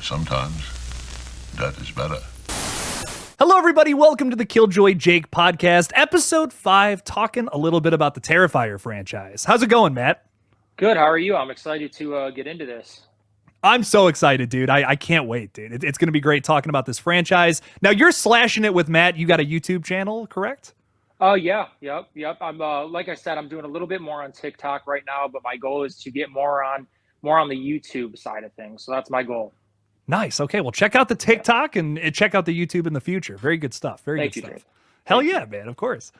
Sometimes that is better. Hello, everybody. Welcome to the KillJoy Jake podcast, episode 5, talking a little bit about the Terrifier franchise. How's it going, Matt? Good. How are you? I'm excited to get into this. I'm so excited, dude. I can't wait, dude. It's going to be great talking about this franchise. Now, you're slashing it with Matt. You got a YouTube channel, correct? Yeah. Yep. I'm like I said, I'm doing a little bit more on TikTok right now, but my goal is to get more on the YouTube side of things. So that's my goal. Nice. Okay, well, check out the TikTok and check out the YouTube in the future. Very good stuff. Very good stuff. Hell yeah, man. Of course.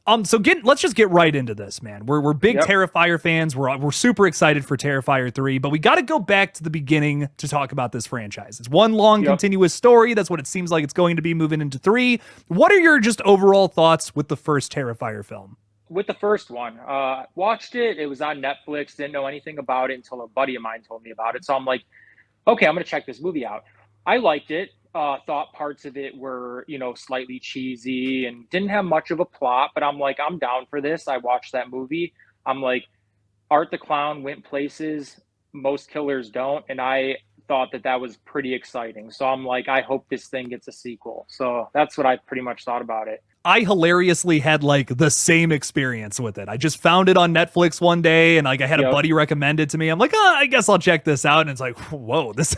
Let's just get right into this, man. We're big Terrifier fans. We're super excited for Terrifier 3, but we got to go back to the beginning to talk about this franchise. It's one long continuous story. That's what it seems like it's going to be moving into 3. What are your just overall thoughts with the first Terrifier film? With the first one, watched it. It was on Netflix. Didn't know anything about it until a buddy of mine told me about it. So I'm like, okay, I'm going to check this movie out. I liked it. Thought parts of it were, slightly cheesy and didn't have much of a plot, but I'm like, I'm down for this. I watched that movie. I'm like, Art the Clown went places most killers don't. And I thought that was pretty exciting. So I'm like, I hope this thing gets a sequel. So that's what I pretty much thought about it. I hilariously had like the same experience with it. I just found it on Netflix one day and like I had a buddy recommend it to me. I'm like, I guess I'll check this out. And it's like, whoa, this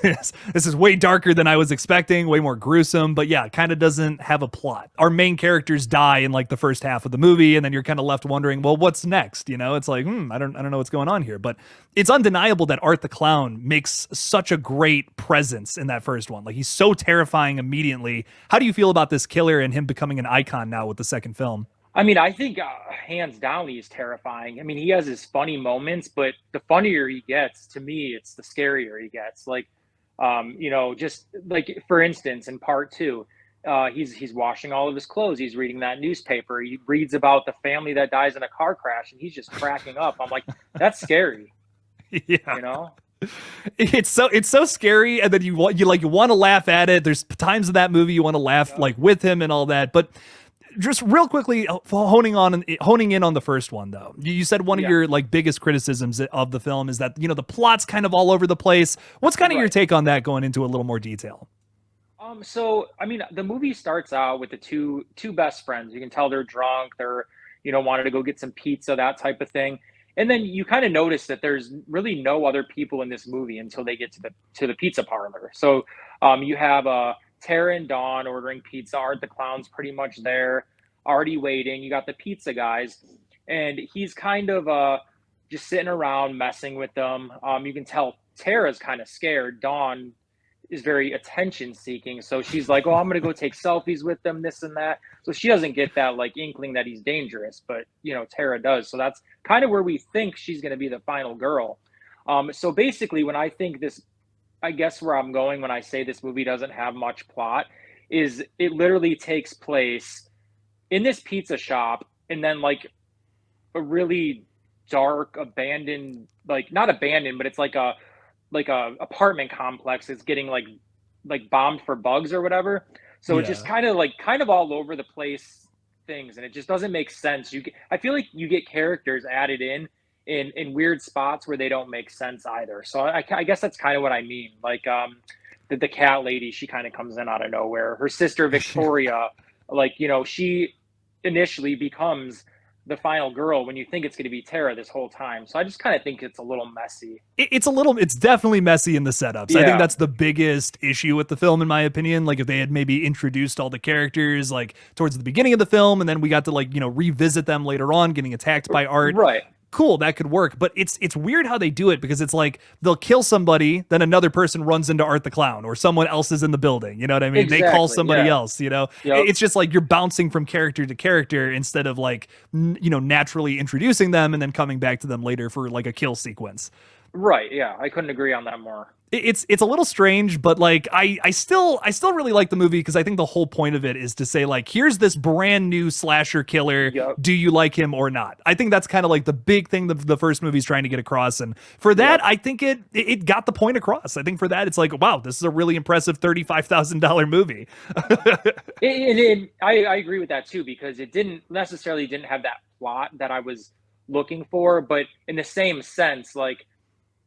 is way darker than I was expecting, way more gruesome. But yeah, it kind of doesn't have a plot. Our main characters die in like the first half of the movie, and then you're kind of left wondering, well, what's next? It's like, I don't know what's going on here. But it's undeniable that Art the Clown makes such a great presence in that first one. Like, he's so terrifying immediately. How do you feel about this killer and him becoming an icon now with the second film? I mean, I think hands down he's terrifying. I mean, he has his funny moments, but the funnier he gets, to me, it's the scarier he gets. Like, just like, for instance, in part 2, he's washing all of his clothes. He's reading that newspaper. He reads about the family that dies in a car crash, and he's just cracking up. I'm like, that's scary. Yeah. It's so scary, and then you want to laugh at it. There's times in that movie you want to laugh like with him and all that. But just real quickly, honing in on the first one though. You said one of your like biggest criticisms of the film is that the plot's kind of all over the place. What's kind of your take on that, going into a little more detail? So I mean, the movie starts out with the two best friends. You can tell they're drunk. They're wanted to go get some pizza, that type of thing. And then you kind of notice that there's really no other people in this movie until they get to the pizza parlor. So you have Tara and Dawn ordering pizza. Art the Clown's pretty much there, already waiting. You got the pizza guys, and he's kind of just sitting around messing with them. You can tell Tara's kind of scared. Dawn is very attention seeking, so she's like, oh, I'm gonna go take selfies with them, this and that. So she doesn't get that like inkling that he's dangerous, but Tara does. So that's kind of where we think she's gonna be the final girl. So basically, when I think this, I guess where I'm going when I say this movie doesn't have much plot is it literally takes place in this pizza shop, and then like a really dark abandoned, like not abandoned, but it's like a apartment complex is getting like bombed for bugs or whatever. So it's just kind of all over the place things, and it just doesn't make sense. I feel like you get characters added in weird spots where they don't make sense either. So I guess that's kind of what I mean. Like the cat lady, she kind of comes in out of nowhere. Her sister Victoria, she initially becomes the final girl when you think it's going to be Tara this whole time. So I just kind of think it's a little messy. It's definitely messy in the setups. Yeah. I think that's the biggest issue with the film, in my opinion. Like, if they had maybe introduced all the characters like towards the beginning of the film, and then we got to revisit them later on, getting attacked by Art. Right. Cool, that could work, but it's weird how they do it, because it's like they'll kill somebody, then another person runs into Art the Clown, or someone else is in the building. You know what I mean? Exactly, they call somebody else. Yep. It's just like you're bouncing from character to character instead of like naturally introducing them and then coming back to them later for like a kill sequence. Right. Yeah, I couldn't agree on that more. It's a little strange, but like I still really like the movie, because I think the whole point of it is to say, like, here's this brand new slasher killer. Yep. Do you like him or not? I think that's kind of like the big thing the first movie's trying to get across, and for that, I think it got the point across. I think for that, it's like, wow, this is a really impressive $35,000 movie. I agree with that too, because it didn't have that plot that I was looking for, but in the same sense, like,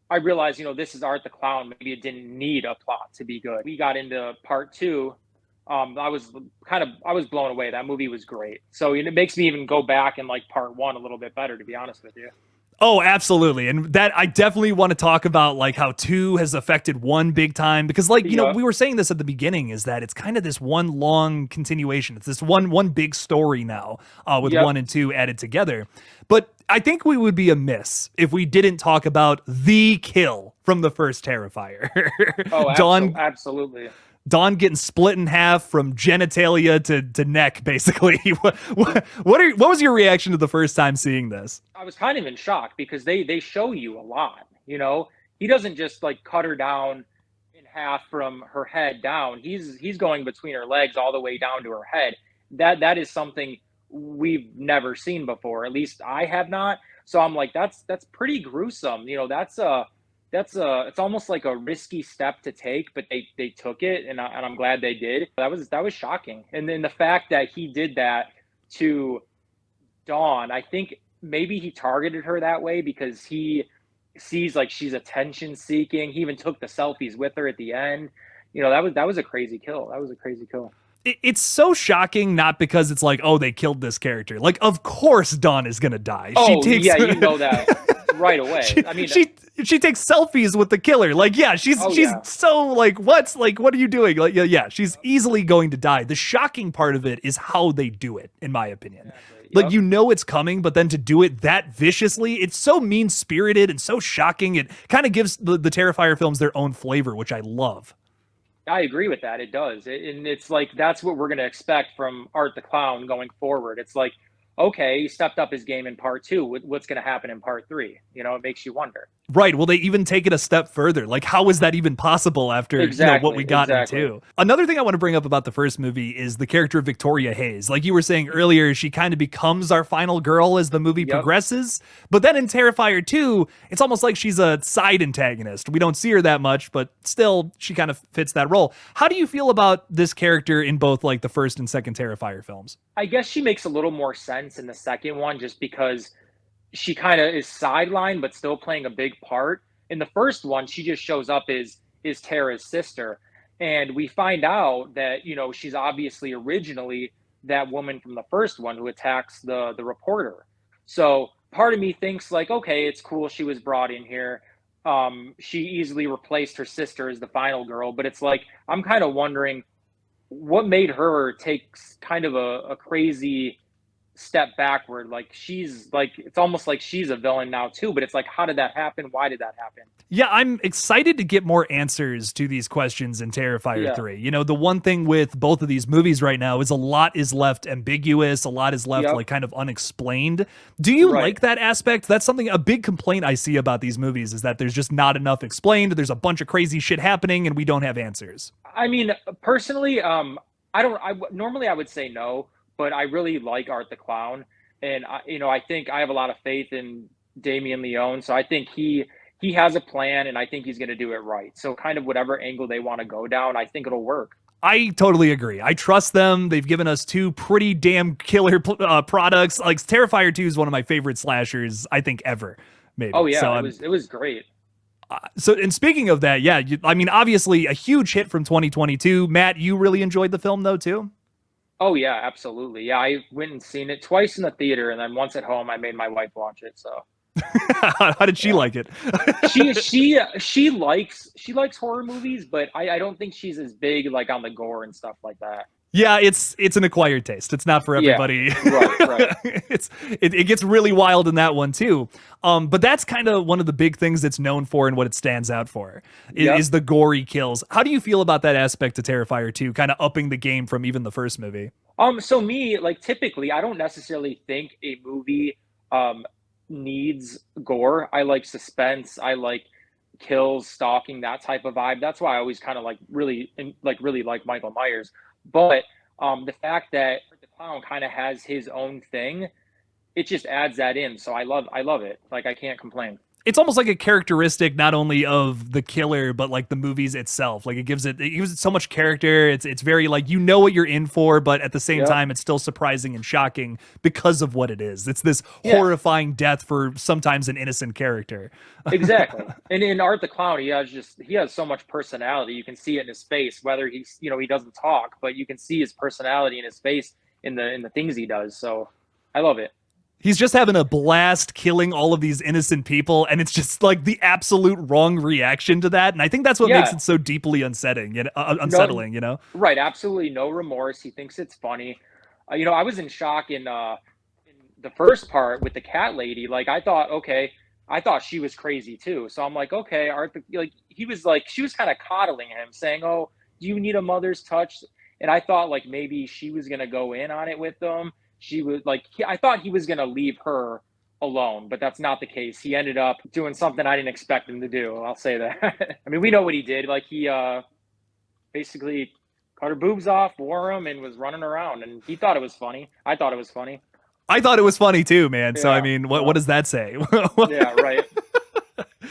I realized, this is Art the Clown. Maybe it didn't need a plot to be good. We got into part two. I was blown away. That movie was great. So it makes me even go back and like part one a little bit better, to be honest with you. Oh, absolutely. And that I definitely want to talk about like how 2 has affected 1 big time because like, we were saying this at the beginning is that it's kind of this one long continuation. It's this one big story now with 1 and 2 added together. But I think we would be amiss if we didn't talk about the kill from the first Terrifier. Oh, absolutely. Dawn getting split in half from genitalia to neck, basically. What was your reaction to the first time seeing this? I was kind of in shock because they show you a lot. He doesn't just like cut her down in half from her head down. He's going between her legs all the way down to her head. That is something we've never seen before. At least I have not. So I'm like, that's pretty gruesome. It's almost like a risky step to take, but they took it, and I'm glad they did. That was shocking. And then the fact that he did that to Dawn, I think maybe he targeted her that way because he sees like she's attention seeking. He even took the selfies with her at the end. That was a crazy kill. That was a crazy kill. It's so shocking, not because it's like, oh, they killed this character. Like, of course Dawn is gonna die. Oh, yeah, you know that right away. She takes selfies with the killer. Like, yeah, she's so like, what are you doing? Like, yeah, she's easily going to die. The shocking part of it is how they do it, in my opinion. Exactly. Like, it's coming, but then to do it that viciously, it's so mean-spirited and so shocking. It kind of gives the Terrifier films their own flavor, which I love. I agree with that. It does. And it's like, that's what we're going to expect from Art the Clown going forward. It's like, okay, he stepped up his game in part 2. What's going to happen in part 3? It makes you wonder. Right. Will they even take it a step further? Like, how is that even possible after what we got into? Another thing I want to bring up about the first movie is the character of Victoria Hayes. Like you were saying earlier, she kind of becomes our final girl as the movie progresses. But then in Terrifier 2, it's almost like she's a side antagonist. We don't see her that much, but still, she kind of fits that role. How do you feel about this character in both like the first and second Terrifier films? I guess she makes a little more sense in the second one just because she kind of is sidelined but still playing a big part. In the first one, she just shows up as Tara's sister, and we find out that she's obviously originally that woman from the first one who attacks the reporter. So part of me thinks like, okay, it's cool she was brought in here. She easily replaced her sister as the final girl, but it's like I'm kind of wondering what made her take kind of a crazy step backward. Like it's almost like she's a villain now too, but it's like, how did that happen? Why did that happen? Yeah, I'm excited to get more answers to these questions in Terrifier 3. The one thing with both of these movies right now is a lot is left ambiguous, a lot is left like kind of unexplained. Do you like that aspect? That's a big complaint I see about these movies is that there's just not enough explained. There's a bunch of crazy shit happening and we don't have answers. I mean, personally, normally I would say no, but I really like Art the Clown, and I think I have a lot of faith in Damien Leone. So I think he has a plan, and I think he's going to do it right. So kind of whatever angle they want to go down, I think it'll work. I totally agree. I trust them. They've given us 2 pretty damn killer products. Like Terrifier 2 is one of my favorite slashers I think ever. Maybe. Oh yeah, so, it was great. And speaking of that, yeah, obviously a huge hit from 2022. Matt, you really enjoyed the film though too? Oh yeah, absolutely. Yeah, I went and seen it twice in the theater, and then once at home. I made my wife watch it. So, how did she like it? she likes horror movies, but I don't think she's as big like on the gore and stuff like that. Yeah, it's an acquired taste. It's not for everybody. Yeah, right. It gets really wild in that one too. But that's kind of one of the big things it's known for and what it stands out for is the gory kills. How do you feel about that aspect of Terrifier 2, kind of upping the game from even the first movie? So me, like typically, I don't necessarily think a movie needs gore. I like suspense. I like kills, stalking, that type of vibe. That's why I always kind of really like Michael Myers. But the fact that the clown kind of has his own thing, it just adds that in. So I love it. Like, I can't complain. it's almost like a characteristic not only of the killer but like the movies itself. Like it gives it so much character. It's very like, you know what you're in for, but at the same time it's still surprising and shocking because of what it is. It's this horrifying death for sometimes an innocent character. Exactly. And in Art the Clown, he has so much personality. You can see it in his face, whether he's, you know, he doesn't talk, but you can see his personality in his face in the things he does. So I love it. He's just having a blast killing all of these innocent people, and it's just like the absolute wrong reaction to that. And I think that's what makes it so deeply unsettling, you know? Right, absolutely no remorse. He thinks it's funny. You know, I was in shock in the first part with the cat lady. Like, I thought she was crazy too. So I'm like, okay, she was kind of coddling him, saying, "Oh, do you need a mother's touch?" And I thought like maybe she was gonna go in on it with them. She was like, I thought he was going to leave her alone, but that's not the case. He ended up doing something I didn't expect him to do. I'll say that. I mean, we know what he did. Like he basically cut her boobs off, wore them, and was running around. And he thought it was funny. I thought it was funny. I thought it was funny too, man. Yeah, so I mean, what does that say? Yeah, right.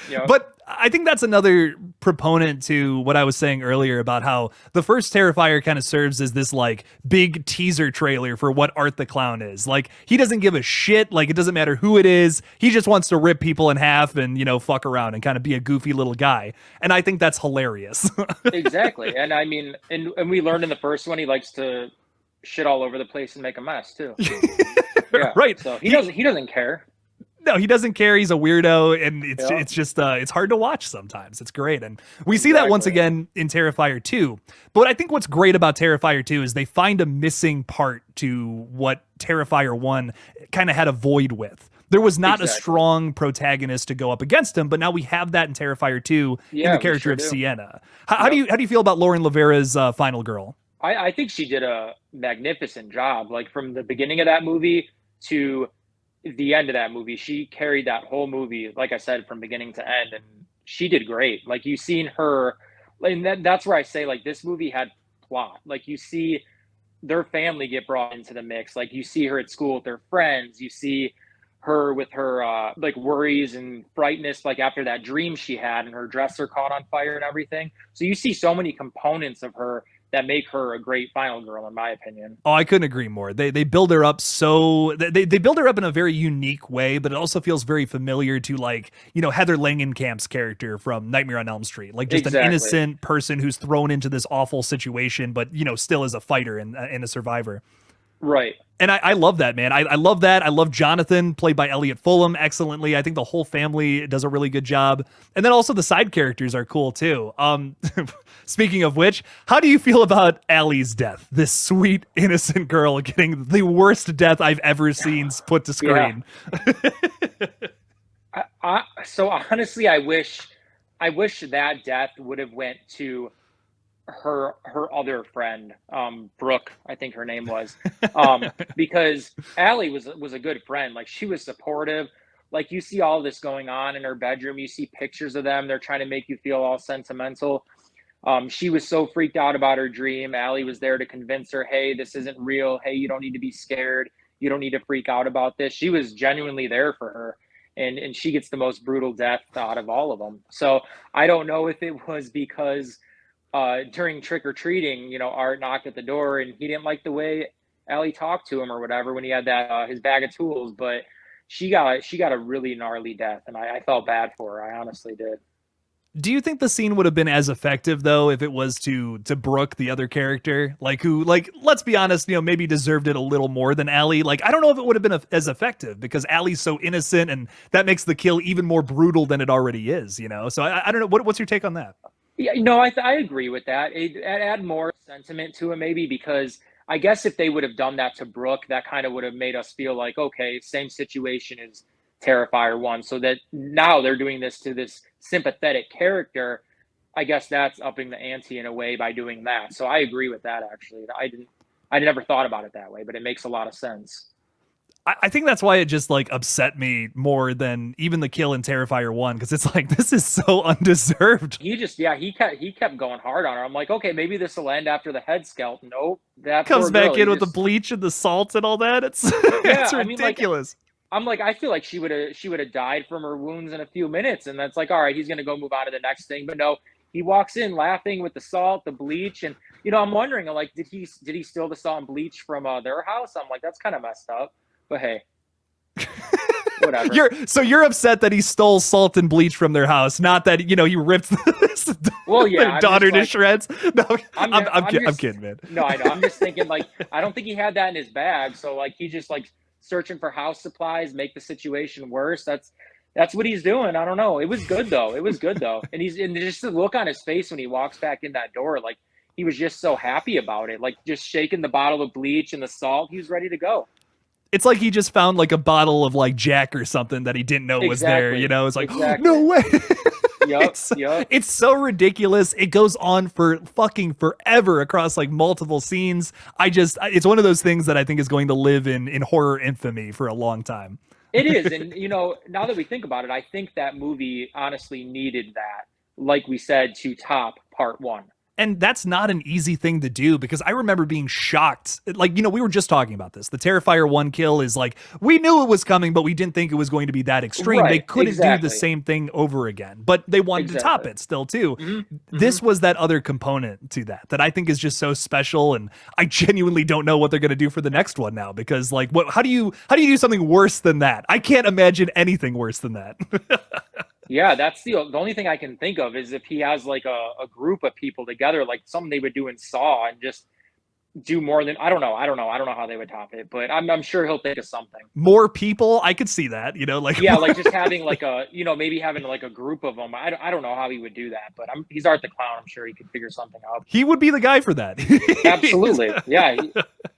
Yep. But I think that's another proponent to what I was saying earlier about how the first Terrifier kind of serves as this like big teaser trailer for what Art the Clown is. Like, he doesn't give a shit. Like, it doesn't matter who it is. He just wants to rip people in half and, you know, fuck around and kind of be a goofy little guy. And I think that's hilarious. Exactly. And I mean, and we learned in the first one, he likes to shit all over the place and make a mess too. Yeah. Right. So he doesn't care. No, he doesn't care. He's a weirdo, and it's just it's hard to watch sometimes. It's great, and we see that once again in Terrifier 2. But I think what's great about Terrifier 2 is they find a missing part to what Terrifier 1 kind of had a void with. There was not a strong protagonist to go up against him, but now we have that in Terrifier 2 in the character of Sienna. How do you feel about Lauren Lavera's final girl? I think she did a magnificent job. Like from the beginning of that movie to the end of that movie, she carried that whole movie, like I said, from beginning to end, and she did great. Like, you seen her, and that's where I say, like, this movie had plot. Like, you see their family get brought into the mix. Like, you see her at school with her friends. You see her with her like worries and frightness, like after that dream she had and her dresser caught on fire and everything. So you see so many components of her that make her a great final girl, in my opinion. Oh, I couldn't agree more. They build her up they build her up in a very unique way, but it also feels very familiar to, like, you know, Heather Langenkamp's character from Nightmare on Elm Street. Like, just an innocent person who's thrown into this awful situation, but, you know, still is a fighter and a survivor. Right. And I love that, man. I love that. I love Jonathan, played by Elliot Fulham, excellently. I think the whole family does a really good job. And then also the side characters are cool, too. Speaking of which, how do you feel about Allie's death? This sweet, innocent girl getting the worst death I've ever seen put to screen. Yeah. So honestly, I wish that death would have went to her other friend, Brooke, I think her name was, because Allie was a good friend. Like, she was supportive. Like, you see all this going on in her bedroom. You see pictures of them. They're trying to make you feel all sentimental. She was so freaked out about her dream. Allie was there to convince her, hey, this isn't real. Hey, you don't need to be scared. You don't need to freak out about this. She was genuinely there for her. And she gets the most brutal death out of all of them. So I don't know if it was because during trick-or-treating, you know, Art knocked at the door and he didn't like the way Allie talked to him or whatever when he had that his bag of tools, but she got a really gnarly death, and I felt bad for her. I honestly did. Do you think the scene would have been as effective, though, if it was to Brooke, the other character, like, who, like, let's be honest, you know, maybe deserved it a little more than Allie? Like, I don't know if it would have been as effective because Allie's so innocent, and that makes the kill even more brutal than it already is, you know? So I don't know. What's your take on that? Yeah, no, I agree with that. It add more sentiment to it, maybe, because I guess if they would have done that to Brooke, that kind of would have made us feel like, okay, same situation as Terrifier 1. So that now they're doing this to this sympathetic character. I guess that's upping the ante in a way by doing that. So I agree with that, actually. I never thought about it that way, but it makes a lot of sense. I think that's why it just, like, upset me more than even the kill in Terrifier 1, because it's like, this is so undeserved. He kept going hard on her. I'm like, okay, maybe this will end after the head skeleton. Nope. That comes back in with the bleach and the salt and all that. It's ridiculous. I'm like, I feel like she would have died from her wounds in a few minutes, and that's like, all right, he's gonna go move on to the next thing. But no, he walks in laughing with the salt, the bleach, and I'm wondering, like, did he steal the salt and bleach from their house? I'm like, that's kind of messed up. But hey, whatever. You're upset that he stole salt and bleach from their house, not that he ripped their daughter to shreds. No, I'm kidding, man. No, I know. I'm just thinking, like, I don't think he had that in his bag, so like he just like searching for house supplies, make the situation worse. That's what he's doing. I don't know. It was good though. And just the look on his face when he walks back in that door, like he was just so happy about it, like just shaking the bottle of bleach and the salt. He was ready to go. It's like he just found like a bottle of like Jack or something that he didn't know was there. It's like, no way. It's so ridiculous. It goes on for fucking forever across like multiple scenes. It's one of those things that I think is going to live in horror infamy for a long time. It is. And, now that we think about it, I think that movie honestly needed that, like we said, to top part one. And that's not an easy thing to do, because I remember being shocked. Like, we were just talking about this. The Terrifier 1 kill is like, we knew it was coming, but we didn't think it was going to be that extreme. Right, they couldn't do the same thing over again, but they wanted to top it still too. This was that other component to that I think is just so special. And I genuinely don't know what they're going to do for the next one now, because like, how do you do something worse than that? I can't imagine anything worse than that. Yeah, that's the only thing I can think of is if he has like a group of people together, like something they would do in Saw, and just do more than I don't know how they would top it, but I'm sure he'll think of something. More people, I could see that, like like just having like maybe having like a group of them. I don't know how he would do that, but he's Art the Clown. I'm sure he could figure something out. He would be the guy for that. Absolutely, yeah.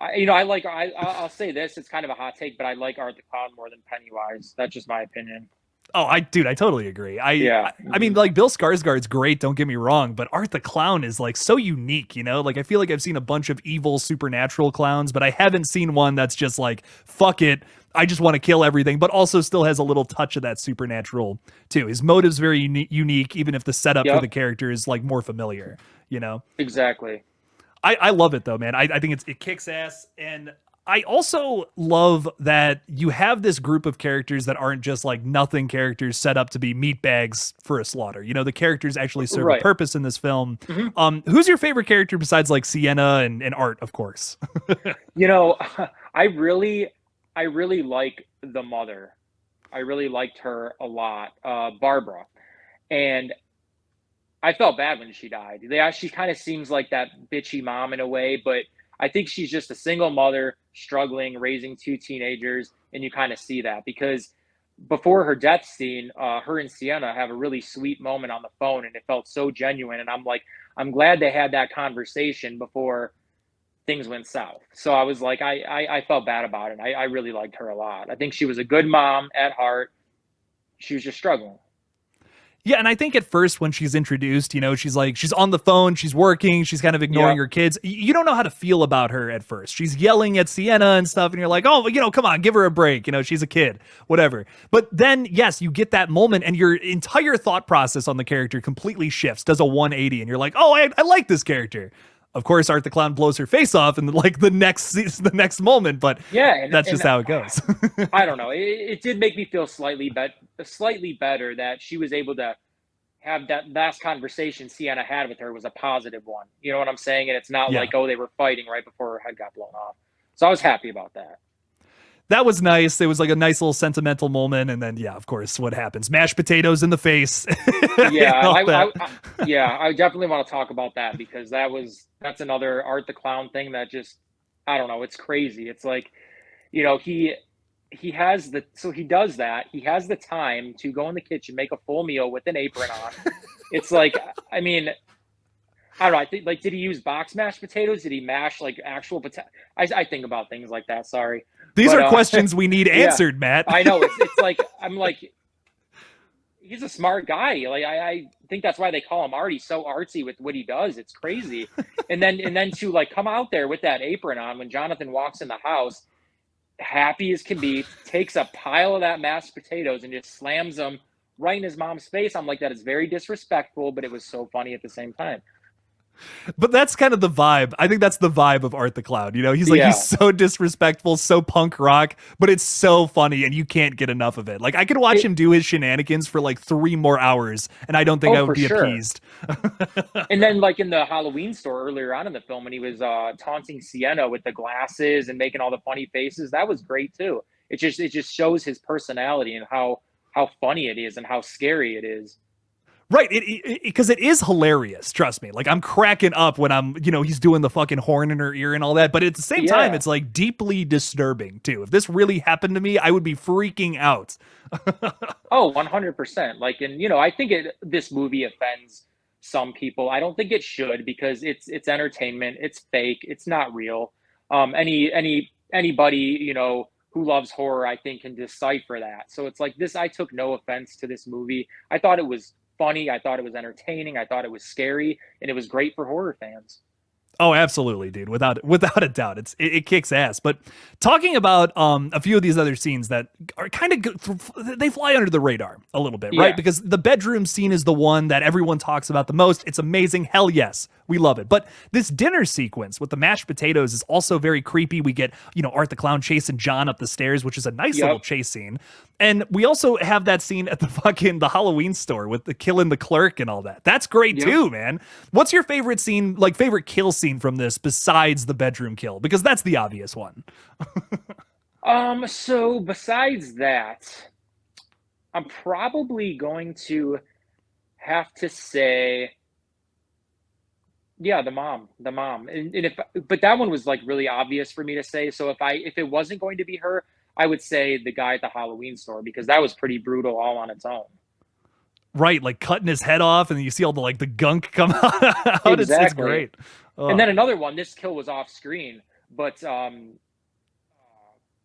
I'll say this: it's kind of a hot take, but I like Art the Clown more than Pennywise. That's just my opinion. Oh, I totally agree. I mean, like, Bill Skarsgård's great, don't get me wrong, but Art the Clown is like so unique, Like, I feel like I've seen a bunch of evil supernatural clowns, but I haven't seen one that's just like, fuck it, I just want to kill everything, but also still has a little touch of that supernatural too. His motive's very unique, even if the setup for the character is like more familiar, Exactly. I love it though, man. I think it kicks ass. And I also love that you have this group of characters that aren't just like nothing characters set up to be meat bags for a slaughter. The characters actually serve a purpose in this film. Who's your favorite character besides like Sienna and Art, of course? I really like the mother. I really liked her a lot, Barbara. And I felt bad when she died. She kind of seems like that bitchy mom in a way, but I think she's just a single mother struggling, raising two teenagers, and you kind of see that because before her death scene, her and Sienna have a really sweet moment on the phone, and it felt so genuine. And I'm like, I'm glad they had that conversation before things went south. So I was like, I felt bad about it. I really liked her a lot. I think she was a good mom at heart. She was just struggling. Yeah, and I think at first when she's introduced, she's on the phone, she's working, she's kind of ignoring her kids. You don't know how to feel about her at first. She's yelling at Sienna and stuff, and you're like, oh, come on, give her a break. She's a kid, whatever. But then, yes, you get that moment, and your entire thought process on the character completely shifts, does a 180, and you're like, oh, I like this character. Of course, Art the Clown blows her face off in like the next moment, but that's just how it goes. I don't know. It did make me feel slightly better that she was able to have that last conversation Sienna had with her was a positive one. You know what I'm saying? And it's not like, oh, they were fighting right before her head got blown off. So I was happy about that. That was nice. It was like a nice little sentimental moment. And then, of course, what happens? Mashed potatoes in the face. I definitely want to talk about that because that's another Art the Clown thing that just, I don't know. It's crazy. It's like, he does that. He has the time to go in the kitchen, make a full meal with an apron on. It's like, I mean, I don't know. I think like, did he use box mashed potatoes? Did he mash like actual potato? I think about things like that. Sorry. These are questions we need answered, Matt. I know. It's like, I'm like, he's a smart guy. Like, I think that's why they call him Art. He's so artsy with what he does. It's crazy. and then to like come out there with that apron on when Jonathan walks in the house, happy as can be, takes a pile of that mashed potatoes and just slams them right in his mom's face. I'm like, that is very disrespectful, but it was so funny at the same time. But that's kind of the vibe. I think that's the vibe of Art the Clown. You know, he's like, Yeah. he's so disrespectful, so punk rock, but it's so funny and you can't get enough of it. Like, I could watch him do his shenanigans for like 3 more hours and I don't think I would for be sure. appeased. And then, like in the Halloween store earlier on in the film, when he was taunting Sienna with the glasses and making all the funny faces, that was great too. It just shows his personality and how funny it is and how scary it is. Right, because it is hilarious. Trust me. Like I'm cracking up when he's doing the fucking horn in her ear and all that. But at the same time, Yeah. it's like deeply disturbing too. If this really happened to me, I would be freaking out. Oh, 100%. Like, and I think this movie offends some people. I don't think it should because it's entertainment. It's fake. It's not real. Anybody who loves horror, I think, can decipher that. So it's like this. I took no offense to this movie. I thought it was funny. I thought it was entertaining. I thought it was scary, and it was great for horror fans. Oh, absolutely, dude. Without a doubt, it kicks ass. But talking about a few of these other scenes that are kind of they fly under the radar a little bit, right? Yeah. Because the bedroom scene is the one that everyone talks about the most. It's amazing. Hell yes, we love it. But this dinner sequence with the mashed potatoes is also very creepy. We get Art the Clown chasing John up the stairs, which is a nice little chase scene. And we also have that scene at the Halloween store with the killing the clerk and all that. That's great too, man. What's your favorite scene, like favorite kill scene from this besides the bedroom kill? Because that's the obvious one. So besides that, I'm probably going to have to say, yeah, the mom, but that one was like really obvious for me to say. So if it wasn't going to be her, I would say the guy at the Halloween store because that was pretty brutal all on its own. Right, like cutting his head off, and then you see all the gunk come out. It's Exactly. great. And then another one. This kill was off screen, but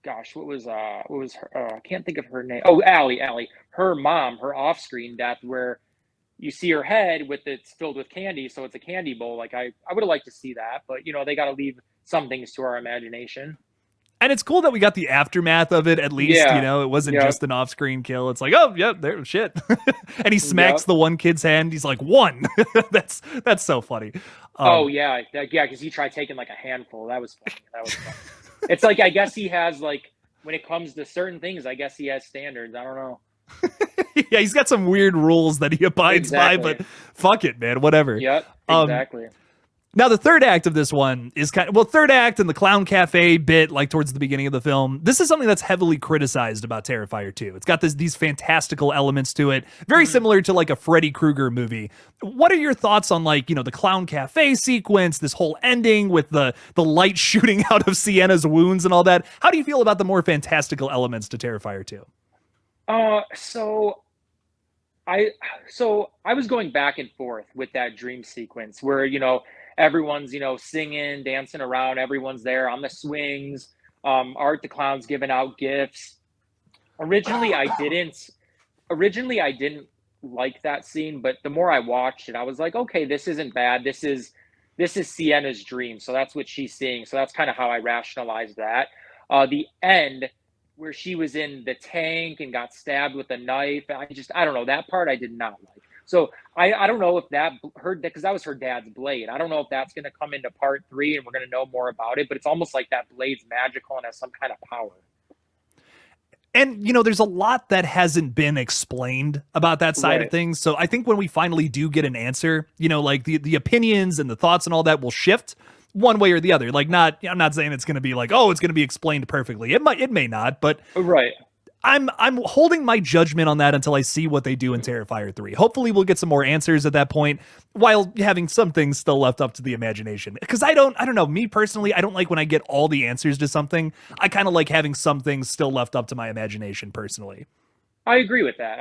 gosh, what was her? I can't think of her name. Oh, Allie. Her mom, her off screen death, where you see her head with it's filled with candy, so it's a candy bowl. Like I would have liked to see that, but they got to leave some things to our imagination. And it's cool that we got the aftermath of it at least. Yeah. It wasn't Yep. just an off-screen kill. It's like, oh, yeah, there, shit. And he smacks Yep. the one kid's hand. He's like, one. That's so funny. Oh yeah, because he tried taking like a handful. That was funny. It's like I guess he has like when it comes to certain things, I guess he has standards. I don't know. Yeah, he's got some weird rules that he abides by, but fuck it, man. Whatever. Yep, exactly. Now, the third act of this one is third act and the Clown Cafe bit, like towards the beginning of the film. This is something that's heavily criticized about Terrifier 2. It's got these fantastical elements to it, very similar to like a Freddy Krueger movie. What are your thoughts on the Clown Cafe sequence, this whole ending with the light shooting out of Sienna's wounds and all that? How do you feel about the more fantastical elements to Terrifier 2? So I was going back and forth with that dream sequence where everyone's singing, dancing around, everyone's there on the swings. Art the Clown's giving out gifts. Originally I didn't like that scene, but the more I watched it, I was like, okay, this isn't bad. This is Sienna's dream, so that's what she's seeing. So that's kind of how I rationalized that. The end where she was in the tank and got stabbed with a knife. I don't know, that part I did not like. So I don't know if because that was her dad's blade. I don't know if that's going to come into part 3 and we're going to know more about it, but it's almost like that blade's magical and has some kind of power. And, there's a lot that hasn't been explained about that side of things. So I think when we finally do get an answer, like the opinions and the thoughts and all that will shift one way or the other. Like I'm not saying it's going to be like, oh, it's going to be explained perfectly. It may not, but right. I'm holding my judgment on that until I see what they do in Terrifier 3. Hopefully we'll get some more answers at that point while having some things still left up to the imagination. Because I don't know, me personally, I don't like when I get all the answers to something. I kind of like having some things still left up to my imagination personally. I agree with that.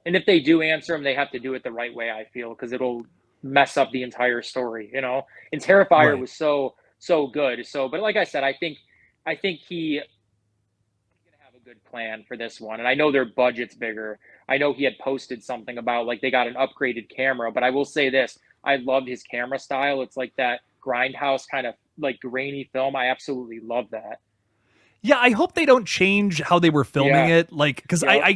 And if they do answer them, they have to do it the right way, I feel, because it'll mess up the entire story, And Terrifier was so good. But like I said, I think he good plan for this one, and I know their budget's bigger. I know he had posted something about like they got an upgraded camera, but I will say this, I loved his camera style. It's like that grindhouse kind of like grainy film. I absolutely love that. Yeah, I hope they don't change how they were filming Yeah. it, like, because Yep.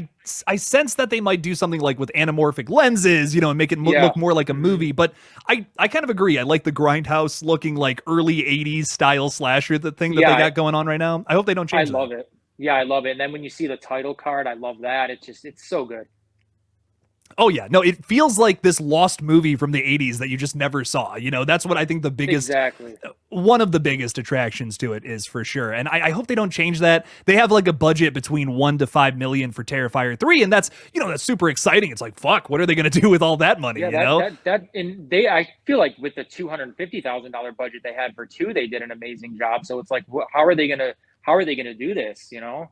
I sense that they might do something like with anamorphic lenses, and make it Yeah. look more like a Mhm. movie. But I kind of agree. I like the grindhouse looking like early '80s style slasher, the thing that Yeah, they got going on right now. I hope they don't I change that. love it. Yeah, I love it. And then when you see the title card, I love that. It's so good. Oh yeah, no, it feels like this lost movie from the '80s that you just never saw. That's what I think the biggest Exactly. one of the biggest attractions to it is for sure. And I hope they don't change that. They have like a budget between 1 to 5 million for Terrifier 3, and that's super exciting. It's like, fuck, what are they gonna do with all that money, Yeah, and I feel like with the $250,000 budget they had for two, they did an amazing job. So it's like, how are they gonna do this? You know?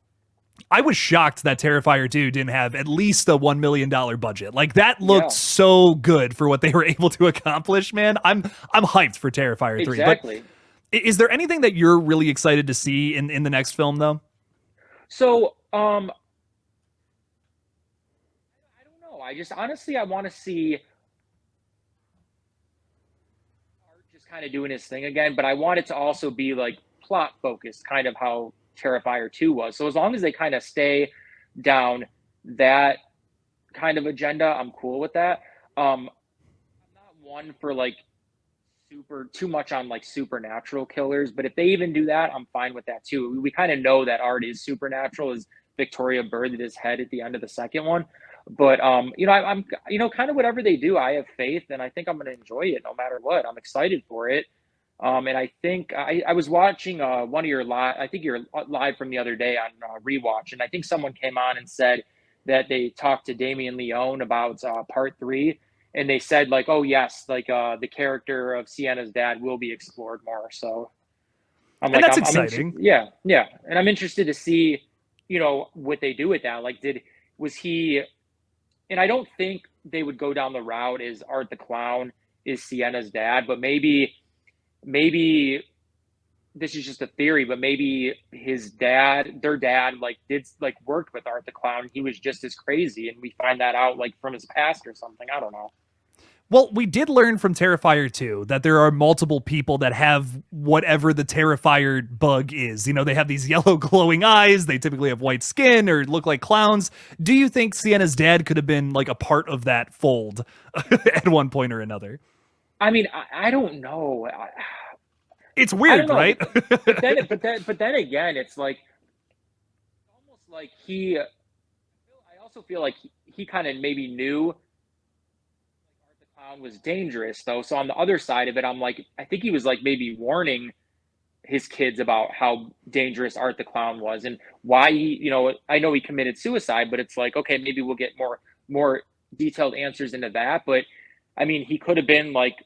I was shocked that Terrifier 2 didn't have at least a $1 million budget. Like that looked Yeah, so good for what they were able to accomplish, man. I'm hyped for Terrifier 3. But exactly. is there anything that you're really excited to see in the next film though? So, I don't know. I just honestly, I want to see Art just kind of doing his thing again, but I want it to also be like plot focused, kind of how Terrifier 2 was. So as long as they kind of stay down that kind of agenda, I'm cool with that. I'm not one for like super too much on like supernatural killers, but if they even do that, I'm fine with that too. We kind of know that Art is supernatural, is Victoria birthed his head at the end of the second one. But I'm kind of whatever they do, I have faith, and I think I'm going to enjoy it no matter what. I'm excited for it. And I think I was watching one of your live, I think your live from the other day on rewatch, and I think someone came on and said that they talked to Damien Leone about part three, and they said like, oh yes, like the character of Sienna's dad will be explored more. So I'm And like, that's I'm interested. exciting. Yeah, yeah, and I'm interested to see, what they do with that. Like, was he? And I don't think they would go down the route is Art the Clown is Sienna's dad, but maybe this is just a theory, but maybe their dad, like did like worked with Art the Clown. He was just as crazy, and we find that out like from his past or something. I don't know. Well, we did learn from Terrifier 2 that there are multiple people that have whatever the Terrifier bug is. They have these yellow glowing eyes, they typically have white skin or look like clowns. Do you think Sienna's dad could have been like a part of that fold at one point or another? I mean, I don't know. It's I don't weird, know, right? but then again, it's like almost like he. I also feel like he kind of maybe knew Art the Clown was dangerous, though. So on the other side of it, I'm like, I think he was like maybe warning his kids about how dangerous Art the Clown was and why he, I know he committed suicide, but it's like, okay, maybe we'll get more detailed answers into that. But I mean, he could have been like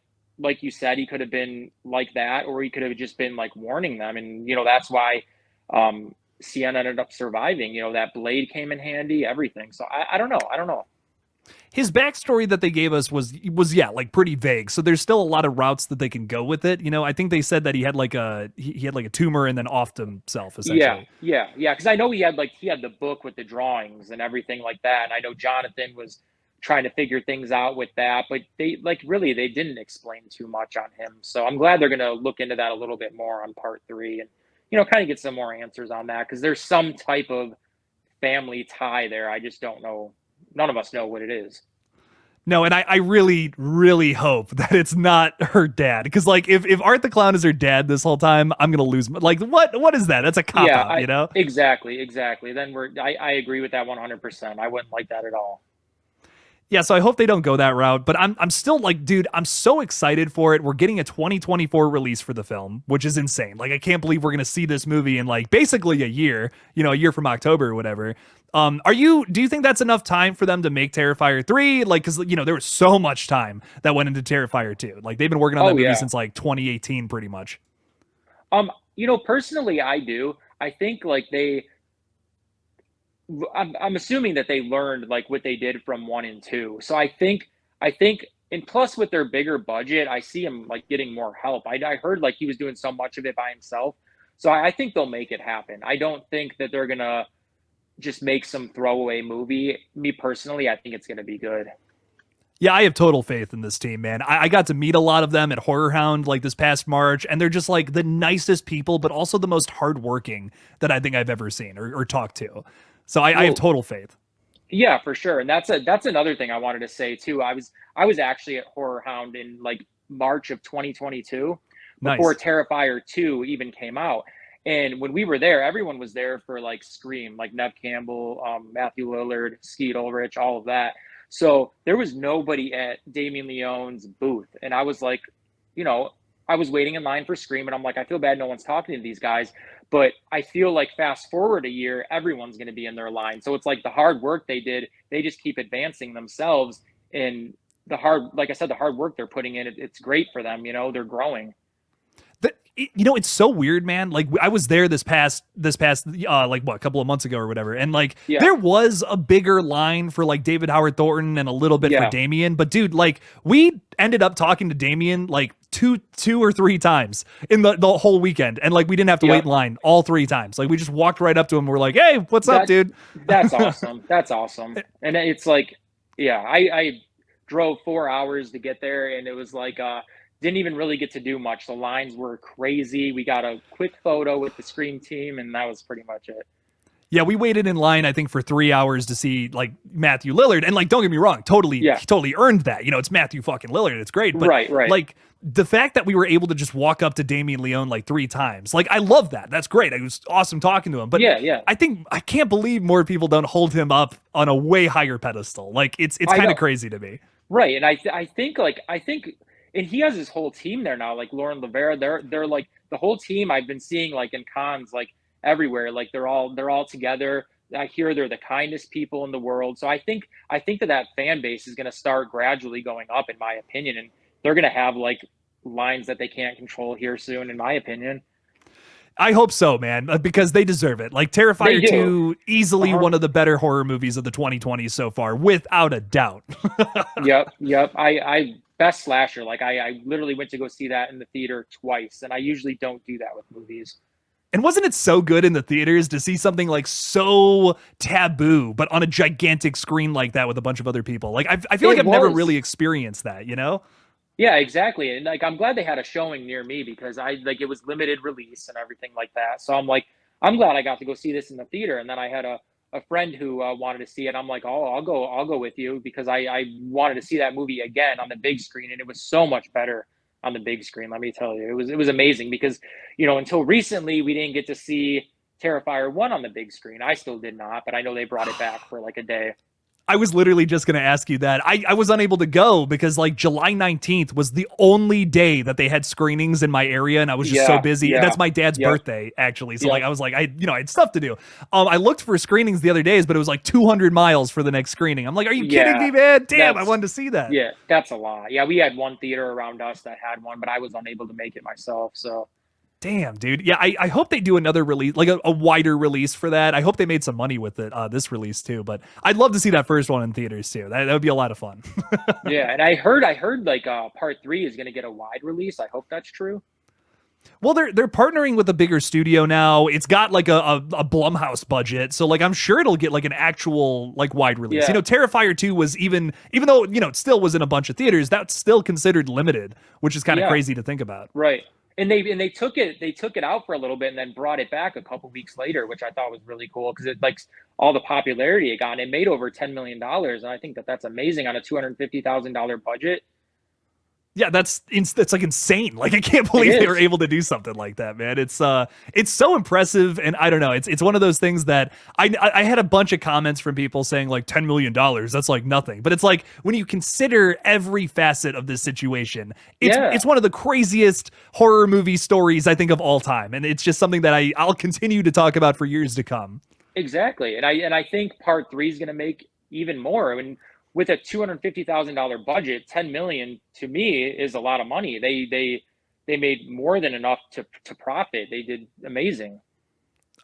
you said, he could have been like that, or he could have just been like warning them. And that's why Sienna ended up surviving. That blade came in handy, everything. So I don't know. I don't know. His backstory that they gave us was yeah, like pretty vague. So there's still a lot of routes that they can go with it. I think they said that he had like a tumor and then offed himself Yeah, essentially. yeah, yeah. Because I know he had the book with the drawings and everything like that. And I know Jonathan was trying to figure things out with that, but they like really they didn't explain too much on him. So I'm glad they're gonna look into that a little bit more on part three and kind of get some more answers on that because there's some type of family tie there. I just don't know. None of us know what it is. No, and I really, really hope that it's not her dad. Because like if Art the Clown is her dad this whole time, I'm gonna lose like what is that? That's a cop Yeah, out, you know? exactly. Then I agree with that 100%. I wouldn't like that at all. Yeah, so I hope they don't go that route, but I'm still like, dude, I'm so excited for it. We're getting a 2024 release for the film, which is insane. Like, I can't believe we're gonna see this movie in like basically a year, a year from October or whatever. Do you think that's enough time for them to make Terrifier 3? Like, cause there was so much time that went into Terrifier 2. Like they've been working on that Oh movie yeah. since like 2018 pretty much. Personally, I do. I think like I'm assuming that they learned like what they did from one and two. So I think, and plus with their bigger budget, I see him like getting more help. I heard like he was doing so much of it by himself. So I think they'll make it happen. I don't think that they're gonna just make some throwaway movie. Me personally, I think it's gonna be good. Yeah, I have total faith in this team, man. I got to meet a lot of them at Horror Hound like this past March, and they're just like the nicest people, but also the most hardworking that I think I've ever seen or talked to. So I have total faith. Yeah, for sure. And that's another thing I wanted to say too. I was actually at Horror Hound in like March of 2022 before Nice. Terrifier 2 even came out. And when we were there, everyone was there for like Scream, like Nev Campbell, Matthew Lillard, Skeet Ulrich, all of that. So there was nobody at Damien Leone's booth. And I was like, you know, I was waiting in line for Scream and I'm like, I feel bad no one's talking to these guys. But I feel like fast forward a year, everyone's going to be in their line. So it's like the hard work they did, they just keep advancing themselves. And like I said, the hard work they're putting in, it's great for them. You know, they're growing. It's so weird, man. Like I was there this past like what, a couple of months ago or whatever, and like there was a bigger line for like David Howard Thornton and a little bit for Damien, but dude, like we ended up talking to Damien like two or three times in the whole weekend, and like we didn't have to wait in line all three times. Like we just walked right up to him and we're like, hey, what's up, dude? That's awesome. That's awesome. And it's like, yeah, I drove 4 hours to get there, and it was like didn't even really get to do much. The lines were crazy. We got a quick photo with the Scream team, and that was pretty much it. Yeah, we waited in line, I think, for 3 hours to see like Matthew Lillard, and like, don't get me wrong, he totally earned that. You know, it's Matthew fucking Lillard. It's great, but right. Like the fact that we were able to just walk up to Damien Leone like 3 times, like I love that. That's great. It was awesome talking to him. But I can't believe more people don't hold him up on a way higher pedestal. Like it's kind of crazy to me. Right, and I think. And he has his whole team there now, like Lauren Rivera. They're like the whole team I've been seeing like in cons, like everywhere. Like they're all together. I hear they're the kindest people in the world. So I think that fan base is going to start gradually going up, in my opinion, and they're going to have like lines that they can't control here soon, in my opinion. I hope so, man, because they deserve it. Like Terrifier 2, easily one of the better horror movies of the 2020s so far, without a doubt. Yep. I best slasher. Like I literally went to go see that in the theater twice, and I usually don't do that with movies. And wasn't it so good in the theaters to see something like so taboo, but on a gigantic screen like that with a bunch of other people? Like I feel like I've never really experienced that, you know? Yeah, exactly. And like I'm glad they had a showing near me because it was limited release and everything like that. So I'm glad I got to go see this in the theater. And then I had a friend who wanted to see it. I'm like, oh, I'll go with you because I wanted to see that movie again on the big screen, and it was so much better on the big screen. Let me tell you, it was amazing because, you know, until recently we didn't get to see Terrifier 1 on the big screen. I still did not, but I know they brought it back for like a day. I was literally just going to ask you that. I was unable to go because like July 19th was the only day that they had screenings in my area, and I was just so busy. And that's my dad's birthday, actually. So like I was like, I had stuff to do. I looked for screenings the other days, but it was like 200 miles for the next screening. I'm like, are you kidding me, man? Damn, I wanted to see that. Yeah, that's a lot. Yeah, we had one theater around us that had one, but I was unable to make it myself. So damn, dude. Yeah, I hope they do another release, like a wider release for that. I hope they made some money with it, this release too. But I'd love to see that first one in theaters too. That would be a lot of fun. Yeah, and I heard like part 3 is going to get a wide release. I hope that's true. Well, they're partnering with a bigger studio now. It's got like a Blumhouse budget, so like I'm sure it'll get like an actual like wide release. Yeah. You know, Terrifier 2 was even though, you know, it still was in a bunch of theaters, that's still considered limited, which is kind of crazy to think about. Right. And they took it out for a little bit and then brought it back a couple weeks later, which I thought was really cool because it like all the popularity it got. And it made over $10 million, and I think that's amazing on a $250,000 budget. Yeah, that's like insane. Like I can't believe they were able to do something like that, man. It's so impressive, and I don't know. It's one of those things that I had a bunch of comments from people saying like $10 million, that's like nothing. But it's like when you consider every facet of this situation, it's one of the craziest horror movie stories I think of all time, and it's just something that I'll continue to talk about for years to come. Exactly, and I think part 3 is going to make even more. I mean, with a $250,000 budget, $10 million to me is a lot of money. They made more than enough to profit. They did amazing.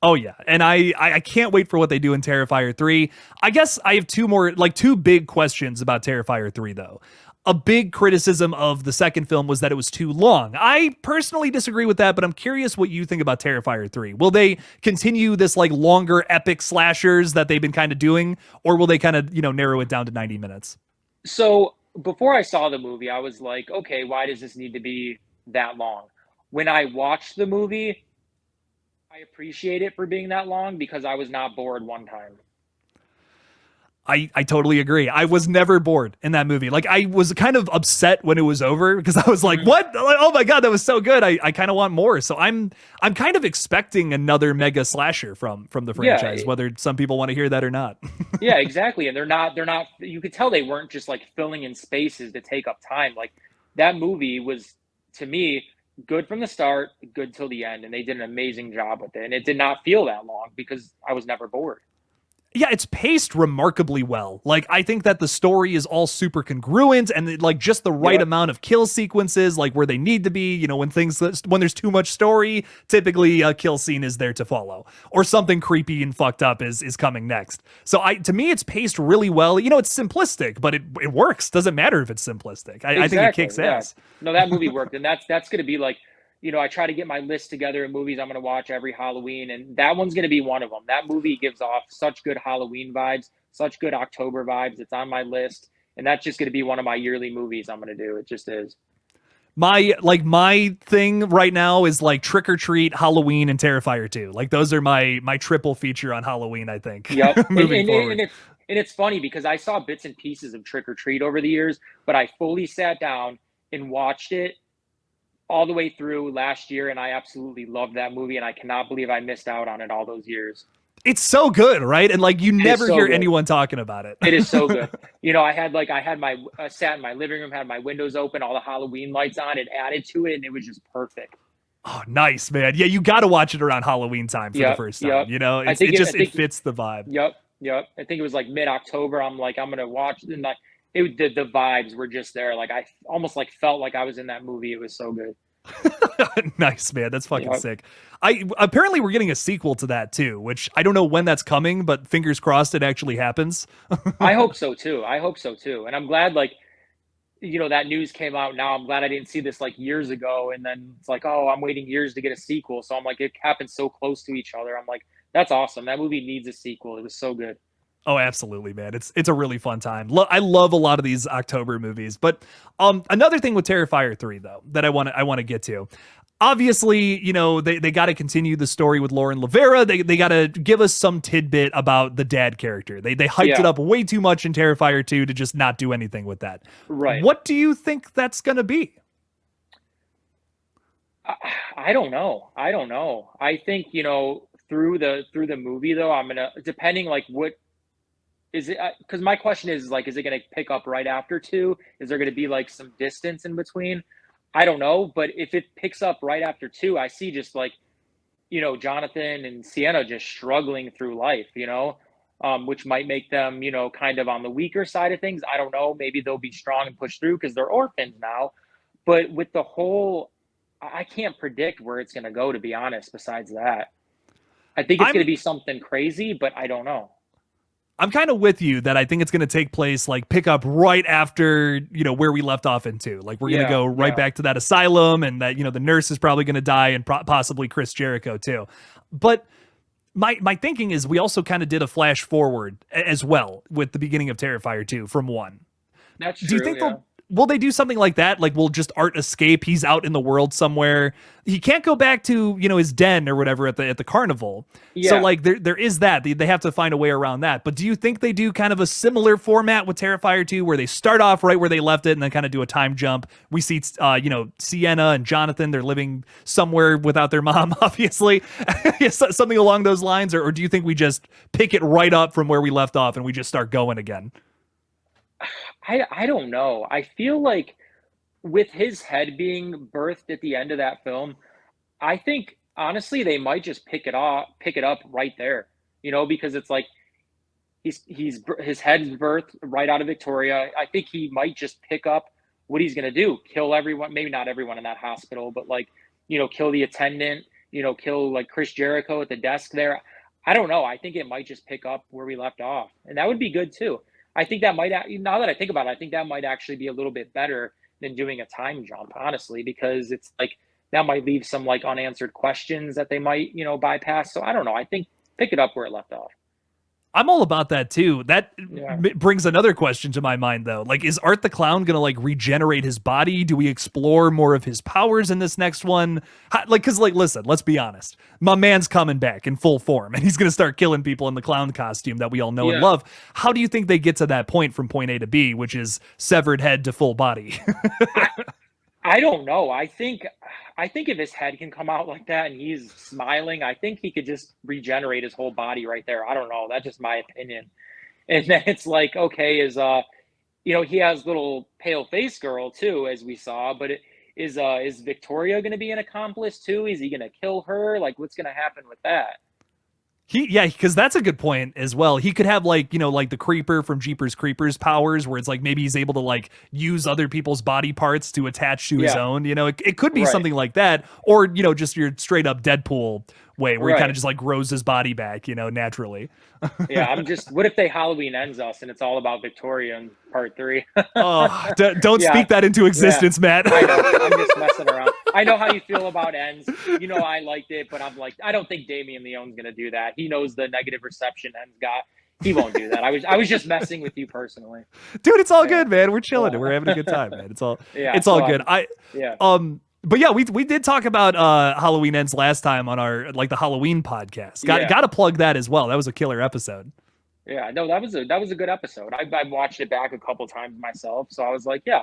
Oh yeah, and I can't wait for what they do in Terrifier 3. I guess I have two big questions about Terrifier 3 though. A big criticism of the second film was that it was too long. I personally disagree with that, but I'm curious what you think about Terrifier 3. Will they continue this like longer epic slashers that they've been kind of doing, or will they kind of, you know, narrow it down to 90 minutes? So before I saw the movie, I was like, okay, why does this need to be that long? When I watched the movie, I appreciate it for being that long because I was not bored one time. I totally agree. I was never bored in that movie. Like I was kind of upset when it was over because I was like, Mhm. "What? Like, oh my god, that was so good!" I kind of want more. So I'm kind of expecting another mega slasher from the Yeah, franchise, whether some people want to hear that or not. yeah, exactly. And they're not you could tell they weren't just like filling in spaces to take up time. Like that movie was to me good from the start, good till the end, and they did an amazing job with it. And it did not feel that long because I was never bored. Yeah, it's paced remarkably well. Like I think that the story is all super congruent and like just the right Yep. amount of kill sequences, like where they need to be. You know, when there's too much story, typically a kill scene is there to follow, or something creepy and fucked up is coming next. So to me, it's paced really well. You know, it's simplistic, but it works. Doesn't matter if it's simplistic. I think it Exactly. kicks Yeah. ass. No, that movie worked, and that's going to be like, I try to get my list together of movies I'm going to watch every Halloween, and that one's going to be one of them. That movie gives off such good Halloween vibes, such good October vibes. It's on my list, and that's just going to be one of my yearly movies I'm going to do. It just is. My thing right now is like Trick or Treat, Halloween, and Terrifier 2. Like those are my triple feature on Halloween, I think, Yep. And, moving and, and forward. it's and it's funny because I saw bits and pieces of Trick or Treat over the years, but I fully sat down and watched it all the way through last year, and I absolutely loved that movie, and I cannot believe I missed out on it all those years. It's so good, right? And like you It is never so hear good. anyone talking about it. It is so good. I had my sat in my living room, had my windows open, all the Halloween lights on, it added to it, and it was just perfect. Oh, nice, man. Yeah, you got to watch it around Halloween time for the Yep, first time. yep. You know, I think I it think fits the vibe. yep, yep. I think it was like mid October. I'm like, I'm gonna watch, and like the vibes were just there. Like I almost like felt like I was in that movie. It was so good. Nice, man. That's fucking Yep. sick. I apparently we're getting a sequel to that too, which I don't know when that's coming, but fingers crossed it actually happens. I hope so too. I hope so too. And I'm glad like that news came out now. I'm glad I didn't see this like years ago. And then it's like, oh, I'm waiting years to get a sequel. So I'm like, it happened so close to each other. I'm like, that's awesome. That movie needs a sequel. It was so good. Oh, absolutely, man. It's a really fun time. I love a lot of these October movies. But another thing with Terrifier 3 though that I want to get to. Obviously, you know, they got to continue the story with Lauren Lavera. They got to give us some tidbit about the dad character. They hyped it Yeah, up way too much in Terrifier 2 to just not do anything with that. right. What do you think that's going to be? I, I don't know. I don't know. I think, through the movie though, I'm gonna depending like what is it because my question is like, is it gonna pick up right after two? Is there gonna be like some distance in between? I don't know, but if it picks up right after two, I see just like Jonathan and Sienna just struggling through life, which might make them, kind of on the weaker side of things. I don't know. Maybe they'll be strong and push through because they're orphans now. But with the whole, I can't predict where it's going to go, to be honest, besides that. I think it's going to I'm be something crazy, but I don't know. I'm kind of with you that I think it's going to take place like pick up right after, you know, where we left off into. Like we're going to Yeah, go right yeah. back to that asylum and that, you know, the nurse is probably going to die and possibly Chris Jericho too. But my thinking is we also kind of did a flash forward as well with the beginning of Terrifier 2 from 1. That's Do you true. think Yeah. will they do something like that? Like will just Art escape? He's out in the world somewhere. He can't go back to, you know, his den or whatever at the carnival. So Yeah. like there is that. They have to find a way around that. But do you think they do kind of a similar format with Terrifier 2 where they start off right where they left it and then kind of do a time jump? We see Sienna and Jonathan, they're living somewhere without their mom, obviously. Something along those lines, or do you think we just pick it right up from where we left off and we just start going again? I don't know. I feel like with his head being birthed at the end of that film, I think honestly they might just pick it up right there. Because it's like his head's birthed right out of Victoria. I think he might just pick up what he's gonna do, kill everyone, maybe not everyone in that hospital, but like, kill the attendant, kill like Chris Jericho at the desk there. I don't know. I think it might just pick up where we left off. And that would be good too. I think that might now that I think about it, I think that might actually be a little bit better than doing a time jump, honestly, because it's like that might leave some like unanswered questions that they might, bypass. So I don't know. I think pick it up where it left off. I'm all about that too. That Yeah. brings another question to my mind though. Like, is Art the Clown gonna like regenerate his body? Do we explore more of his powers in this next one? Cause like, listen, let's be honest. My man's coming back in full form and he's gonna start killing people in the clown costume that we all know and Yeah. love. How do you think they get to that point from point A to B, which is severed head to full body? I don't know. I think if his head can come out like that and he's smiling, I think he could just regenerate his whole body right there. I don't know. That's just my opinion. And then it's like, okay, he has little pale face girl too, as we saw, but is Victoria going to be an accomplice too? Is he going to kill her? Like, what's going to happen with that? Because that's a good point as well. He could have like, like the Creeper from Jeepers Creepers powers, where it's like maybe he's able to like use other people's body parts to attach to his own. It could be Right. something like that, or just your straight up Deadpool way, where he kind Right. of just like grows his body back, naturally. Yeah, what if they Halloween ends us and it's all about Victoria in part 3? Oh, don't Yeah. speak that into existence, Matt. I know. I'm just messing around. I know how you feel about ends. I liked it, but I'm like, I don't think Damien Leone's gonna do that. He knows the negative reception ends got. He won't do that. I was just messing with you personally. Dude, it's all Yeah. good, man. We're chilling. Yeah. We're having a good time, man. It's all Yeah, it's all so good. yeah. But yeah, we did talk about Halloween Ends last time on our like the Halloween podcast. Got to plug that as well. That was a killer episode. Yeah, no, that was a good episode. I've watched it back a couple times myself, so I was like, yeah,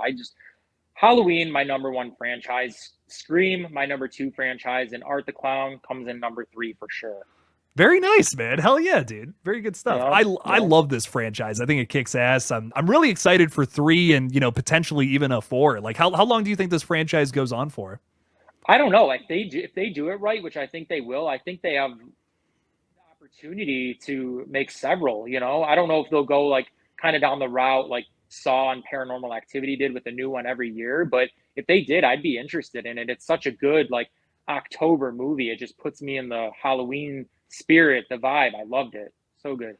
Halloween, my number 1 franchise, Scream, my number 2 franchise, and Art the Clown comes in number 3 for sure. Very nice, man. Hell yeah, dude. Very good stuff. Yeah, I love this franchise. I think it kicks ass. I'm really excited for 3 and potentially even a 4. Like how long do you think this franchise goes on for? I don't know. Like if they do it right, which I think they will, I think they have the opportunity to make several. I don't know if they'll go like kind of down the route like Saw and Paranormal Activity did with a new one every year, but if they did, I'd be interested in it. It's such a good like October movie. It just puts me in the Halloween spirit, the vibe. I loved it. So good.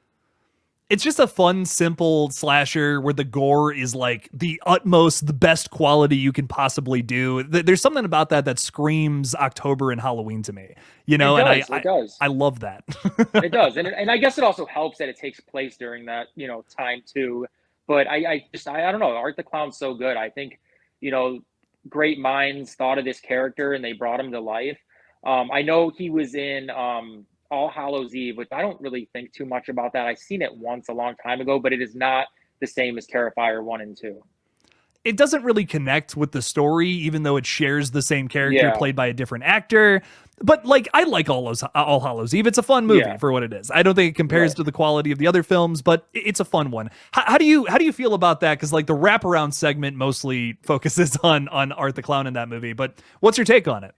It's just a fun, simple slasher where the gore is like the utmost, the best quality you can possibly do. There's something about that screams October and Halloween to me, It and does. I love that. It does. And I guess it also helps that it takes place during that, time too. But I don't know. Art the Clown's so good. I think, great minds thought of this character and they brought him to life. I know he was in All Hallows Eve, which I don't really think too much about that. I've seen it once a long time ago, but it is not the same as Terrifier 1 and 2. It doesn't really connect with the story, even though it shares the same character played by a different actor. But like, I like All Hallows Eve. It's a fun movie for what it is. I don't think it compares to the quality of the other films, but it's a fun one. How do you feel about that? Because like the wraparound segment mostly focuses on Art the Clown in that movie. But what's your take on it?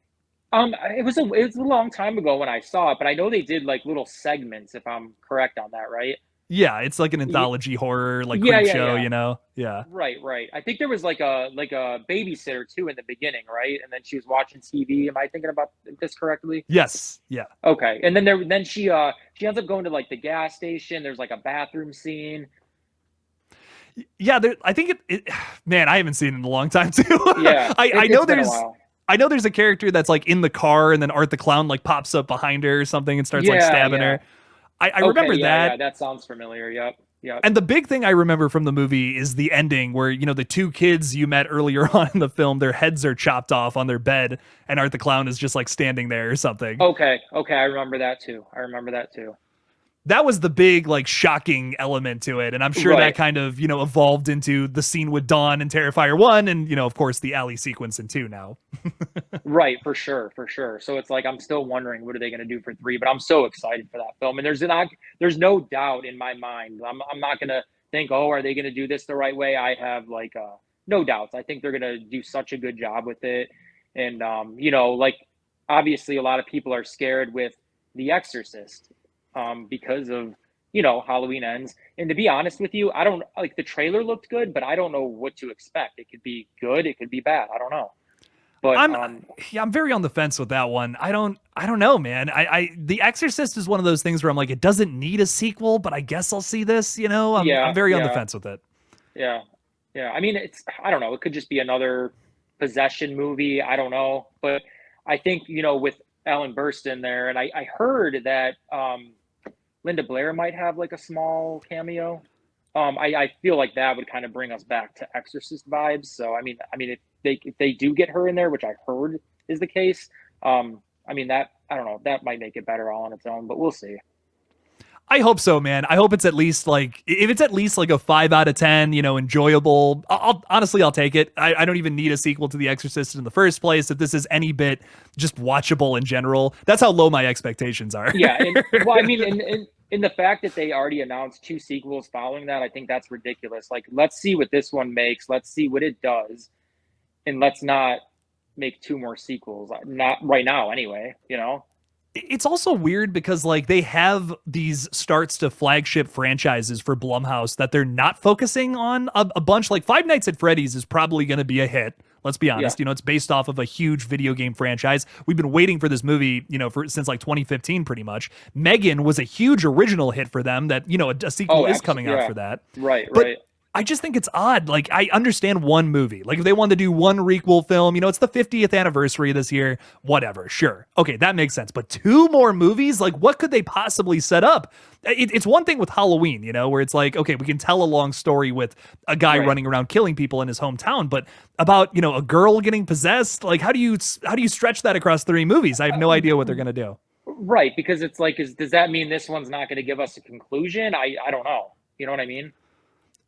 It was a long time ago when I saw it, but I know they did like little segments, if I'm correct on that, right? Yeah, it's like an anthology horror, like creep show, Yeah. Right. I think there was like a babysitter too in the beginning, right? And then she was watching TV. Am I thinking about this correctly? Yes. Yeah. Okay. And then she ends up going to like the gas station. There's like a bathroom scene. Yeah, I think man, I haven't seen it in a long time too. Yeah. I know there's a character that's like in the car and then Art the Clown like pops up behind her or something and starts like stabbing her. I remember that. Yeah, that sounds familiar. Yep. And the big thing I remember from the movie is the ending where, the 2 kids you met earlier on in the film, their heads are chopped off on their bed and Art the Clown is just like standing there or something. Okay. I remember that too. That was the big like shocking element to it. And I'm sure that kind of, evolved into the scene with Dawn and Terrifier 1 and, of course the alley sequence in 2 now. Right, for sure. So it's like I'm still wondering what are they going to do for 3, but I'm so excited for that film. And there's no doubt in my mind. I'm not going to think, oh, are they going to do this the right way? I have like no doubts. I think they're going to do such a good job with it. And like obviously a lot of people are scared with The Exorcist because of Halloween Ends. And to be honest with you, I don't like the trailer looked good, but I don't know what to expect. It could be good, it could be bad. I don't know. But I'm very on the fence with that one. I don't know, man. The Exorcist is one of those things where I'm like, it doesn't need a sequel, but I guess I'll see this, I'm very on the fence with it. Yeah. I mean, I don't know. It could just be another possession movie. I don't know. But I think, with Ellen Burstyn there, and I heard that Linda Blair might have like a small cameo. I feel like that would kind of bring us back to Exorcist vibes. So if they do get her in there, which I heard is the case, that I don't know, that might make it better all on its own, but we'll see. I hope so, man. I hope it's at least like, if it's at least like a 5 out of 10, enjoyable. Honestly, I'll take it. I don't even need a sequel to The Exorcist in the first place. If this is any bit just watchable in general, that's how low my expectations are. Yeah, and the fact that they already announced 2 sequels following that, I think that's ridiculous. Like, let's see what this one makes. Let's see what it does, and let's not make 2 more sequels. Not right now, anyway. It's also weird because like they have these starts to flagship franchises for Blumhouse that they're not focusing on a bunch. Like Five Nights at Freddy's is probably going to be a hit. Let's be honest. Yeah. It's based off of a huge video game franchise. We've been waiting for this movie, since like 2015, pretty much. Megan was a huge original hit for them that, a sequel is coming out for that. Right. I just think it's odd. Like, I understand one movie. Like, if they wanted to do one requel film, it's the 50th anniversary this year, whatever, sure. Okay, that makes sense. But 2 more movies? Like, what could they possibly set up? It's one thing with Halloween, where it's like, okay, we can tell a long story with a guy running around killing people in his hometown, but about, a girl getting possessed, like, how do you stretch that across 3 movies? I have no idea what they're going to do. Right, because it's like, does that mean this one's not going to give us a conclusion? I don't know. You know what I mean?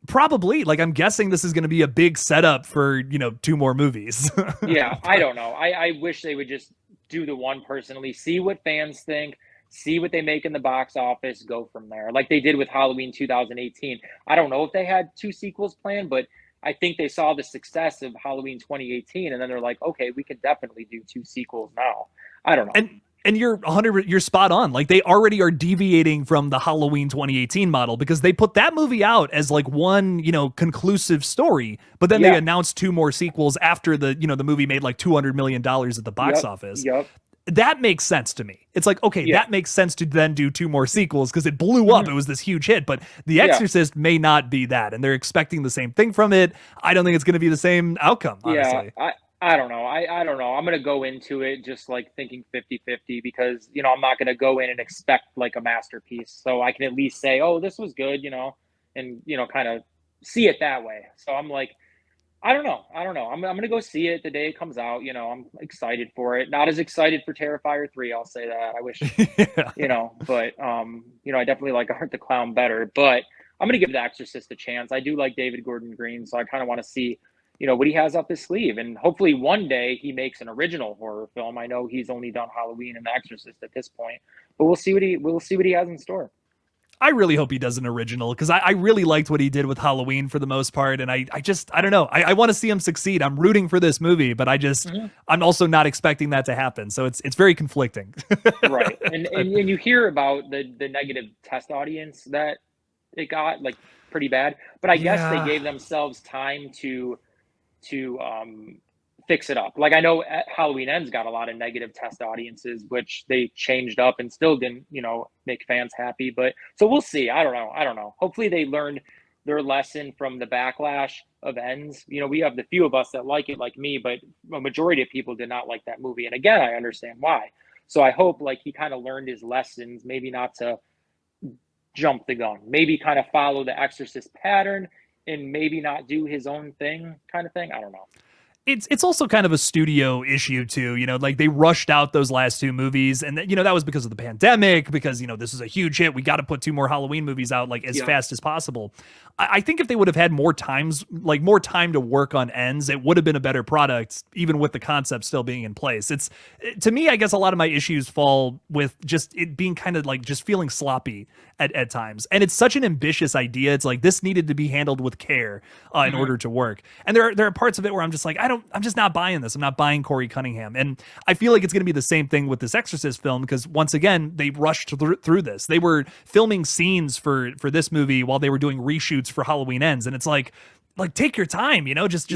Probably. Like, I'm guessing this is going to be a big setup for, 2 more movies. Yeah, I don't know. I wish they would just do the one personally, see what fans think, see what they make in the box office, go from there. Like they did with Halloween 2018. I don't know if they had 2 sequels planned, but I think they saw the success of Halloween 2018, and then they're like, okay, we could definitely do 2 sequels now. I don't know. And you're spot on. Like they already are deviating from the Halloween 2018 model because they put that movie out as like one, conclusive story, but then they announced 2 more sequels after the movie made like $200 million at the box office. Yep. That makes sense to me. It's like, okay, that makes sense to then do 2 more sequels because it blew up. It was this huge hit, but The Exorcist may not be that, and they're expecting the same thing from it. I don't think it's going to be the same outcome, honestly. Yeah, I don't know. I don't know. I'm going to go into it just like thinking 50-50 because, I'm not going to go in and expect like a masterpiece. So I can at least say, oh, this was good, and, kind of see it that way. So I'm like, I don't know. I'm going to go see it the day it comes out. I'm excited for it. Not as excited for Terrifier 3. I'll say that. I wish, but, I definitely like Art the Clown better, but I'm going to give The Exorcist a chance. I do like David Gordon Green. So I kind of want to see, what he has up his sleeve, and hopefully one day he makes an original horror film. I know he's only done Halloween and The Exorcist at this point, but we'll see what he has in store. I really hope he does an original because I really liked what he did with Halloween for the most part. And I don't know. I want to see him succeed. I'm rooting for this movie, but I'm also not expecting that to happen. So it's very conflicting. Right. And you hear about the negative test audience that it got, like, pretty bad, but I guess they gave themselves time to fix it up. Like I know Halloween Ends got a lot of negative test audiences, which they changed up and still didn't, make fans happy. But so we'll see. I don't know. Hopefully they learned their lesson from the backlash of Ends. We have the few of us that like it, like me, but a majority of people did not like that movie. And again, I understand why. So I hope like he kind of learned his lessons, maybe not to jump the gun, maybe kind of follow the Exorcist pattern and maybe not do his own thing kind of thing. I don't know. It's also kind of a studio issue too, like they rushed out those last 2 movies and that was because of the pandemic, because, this is a huge hit. We got to put 2 more Halloween movies out like as fast as possible. I think if they would have had more time to work on Ends, it would have been a better product, even with the concept still being in place. It's to me, I guess a lot of my issues fall with just it being kind of like just feeling sloppy at times. And it's such an ambitious idea. It's like this needed to be handled with care in order to work. And there are parts of it where I'm just like, I'm just not buying this. I'm not buying Corey Cunningham. And I feel like it's going to be the same thing with this Exorcist film because once again, they rushed through this. They were filming scenes for this movie while they were doing reshoots for Halloween Ends. And it's like take your time, just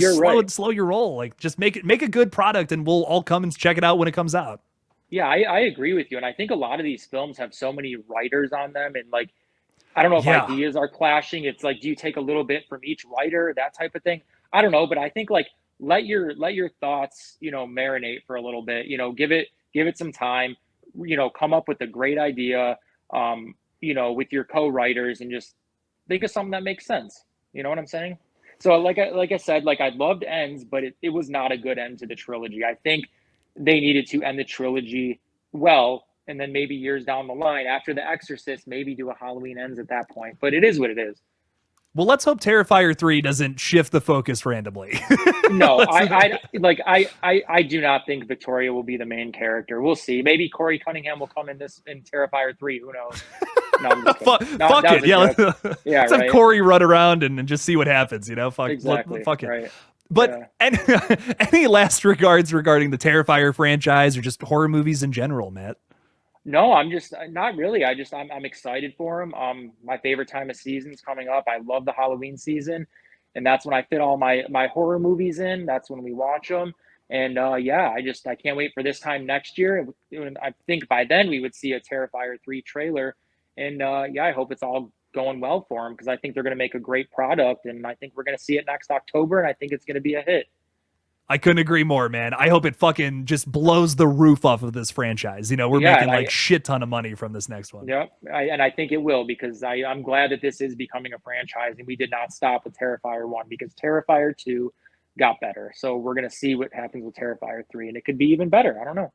slow your roll. Like just make a good product and we'll all come and check it out when it comes out. Yeah, I agree with you. And I think a lot of these films have so many writers on them. And like, I don't know if ideas are clashing. It's like, do you take a little bit from each writer, that type of thing? I don't know. But I think like, let your thoughts, marinate for a little bit, give it some time, come up with a great idea. with your co-writers and just think of something that makes sense. You know what I'm saying? So like I said, like I loved ends, but it was not a good end to the trilogy. I think they needed to end the trilogy well, and then maybe years down the line after The Exorcist, maybe do a Halloween Ends at that point. But it is what it is. Well, let's hope Terrifier 3 doesn't shift the focus randomly. No, I do not think Victoria will be the main character. We'll see. Maybe Corey Cunningham will come in Terrifier 3. Who knows? No, I'm just kidding. Fuck it. Yeah, let's have right. Corey run around and just see what happens. Fuck, exactly. Fuck it. Right. But any last regards regarding the Terrifier franchise or just horror movies in general, Matt? No, I'm just not really. I'm excited for them. My favorite time of season's coming up. I love the Halloween season, and that's when I fit all my horror movies in. That's when we watch them. And I can't wait for this time next year. I think by then we would see a Terrifier 3 trailer. And I hope it's all going well for them, because I think they're going to make a great product, and I think we're going to see it next October, and I think it's going to be a hit. I couldn't agree more, man. I hope it fucking just blows the roof off of this franchise. We're making shit ton of money from this next one. Yep, and I think it will, because I'm glad that this is becoming a franchise, and we did not stop with Terrifier 1, because Terrifier 2 got better. So we're going to see what happens with Terrifier 3, and it could be even better. I don't know.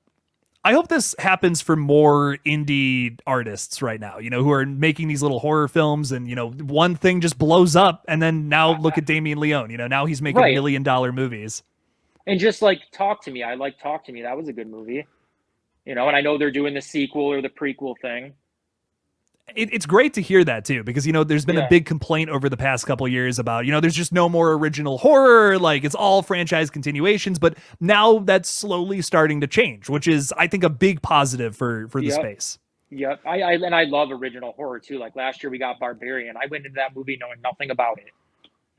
I hope this happens for more indie artists right now, who are making these little horror films, and, one thing just blows up, and then now look at Damien Leone, now he's making $1 million movies. And just like Talk to Me. I like Talk to Me. That was a good movie. And I know they're doing the sequel or the prequel thing. It's great to hear that too, because there's been a big complaint over the past couple of years about there's just no more original horror, like it's all franchise continuations, but now that's slowly starting to change, which is I think a big positive for the space. Yep. I love original horror too. Like last year we got Barbarian. I went into that movie knowing nothing about it.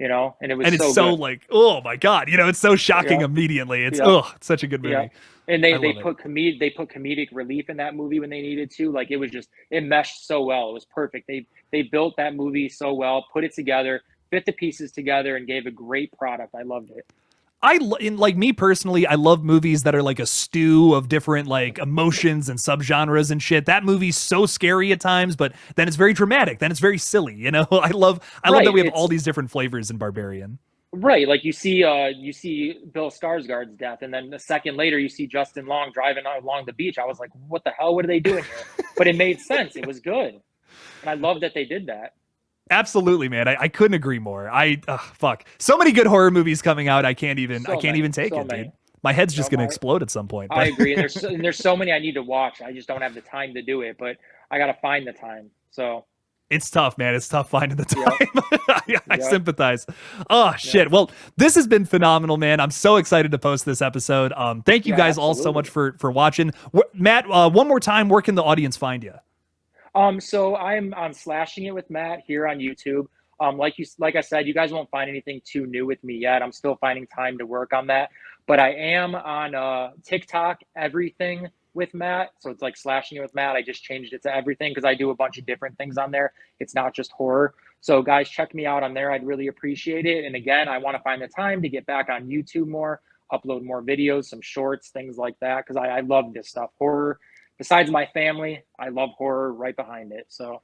And it was it's so good. Like, oh my God, it's so shocking immediately. It's it's such a good movie. Yeah. And they put comedic relief in that movie when they needed to. Like it meshed so well. It was perfect. They built that movie so well, put it together, fit the pieces together, and gave a great product. I loved it. Like me personally, I love movies that are like a stew of different like emotions and subgenres and shit. That movie's so scary at times, but then it's very dramatic. Then it's very silly. I love that we have all these different flavors in Barbarian. Right, like you see Bill Skarsgård's death, and then a second later you see Justin Long driving along the beach. I was like, what the hell? What are they doing here? But it made sense. It was good, and I love that they did that. Absolutely, man. I couldn't agree more. Fuck. So many good horror movies coming out. I can't even take it, dude. My head's just going to explode at some point. I agree. There's so many I need to watch. I just don't have the time to do it, but I got to find the time. So it's tough, man. It's tough finding the time. I sympathize. Oh, shit. Well, this has been phenomenal, man. I'm so excited to post this episode. Thank you guys all so much for watching. Matt, one more time, where can the audience find you? So I'm on Slashing It with Matt here on YouTube. Like I said, you guys won't find anything too new with me yet. I'm still finding time to work on that, but I am on TikTok, Everything with Matt. So it's like Slashing It with Matt. I just changed it to Everything because I do a bunch of different things on there. It's not just horror. So guys, check me out on there. I'd really appreciate it. And again, I want to find the time to get back on YouTube more, upload more videos, some shorts, things like that, because I love this stuff. Horror. Besides my family, I love horror right behind it. So,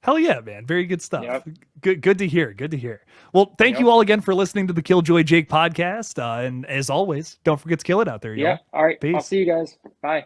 hell yeah, man. Very good stuff. Yep. Good to hear. Good to hear. Well, thank you all again for listening to the KillJoy Jake podcast. And as always, don't forget to kill it out there. Yeah. All right. Peace. I'll see you guys. Bye.